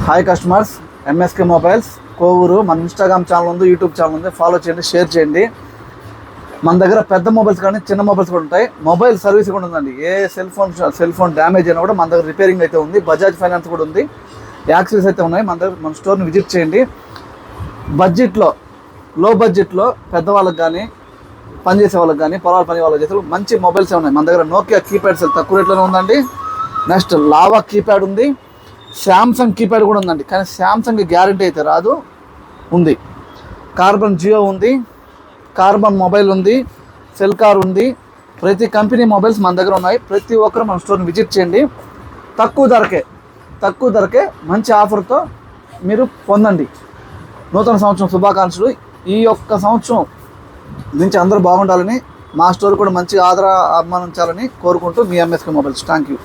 Hi customers, MSK mobiles Kovur. మన Instagram channel ఉంది, YouTube channel ఉంది. ఫాలో చేయండి, షేర్ చేయండి. మన దగ్గర పెద్ద మొబైల్స్ కానీ చిన్న మొబైల్స్ కూడా ఉంటాయి. మొబైల్ సర్వీస్ కూడా ఉందండి. ఏ సెల్ ఫోన్ డ్యామేజ్ అయినా కూడా మన దగ్గర రిపేరింగ్ అయితే ఉంది. బజాజ్ ఫైనాన్స్ కూడా ఉంది. యాక్సెస్ అయితే ఉన్నాయి. మన స్టోర్ని విజిట్ చేయండి. బడ్జెట్లో, లో బడ్జెట్లో పెద్దవాళ్ళకి కానీ పనిచేసే వాళ్ళకి కానీ పొలాలు పని వాళ్ళకి చేసే మంచి మొబైల్స్ ఉన్నాయి. మన దగ్గర నోకియా కీప్యాడ్ సెల్ తక్కువ రేట్లోనే ఉందండి. నెక్స్ట్ లావా కీప్యాడ్ ఉంది. శాంసంగ్ కీప్యాడ్ కూడా ఉందండి, కానీ శాంసంగ్ గ్యారంటీ అయితే రాదు. ఉంది కార్బన్ జియో ఉంది, కార్బన్ మొబైల్ ఉంది, సెల్ కార్ ఉంది. ప్రతి కంపెనీ మొబైల్స్ మన దగ్గర ఉన్నాయి. ప్రతి ఒక్కరు మన స్టోర్ని విజిట్ చేయండి. తక్కువ ధరకే మంచి ఆఫర్తో మీరు పొందండి. నూతన సంవత్సరం శుభాకాంక్షలు. ఈ యొక్క సంవత్సరం నుంచి అందరూ బాగుండాలని, మా స్టోర్ కూడా మంచి అభిమానించాలని కోరుకుంటూ మీ ఎంఎస్కే మొబైల్స్. Thank you.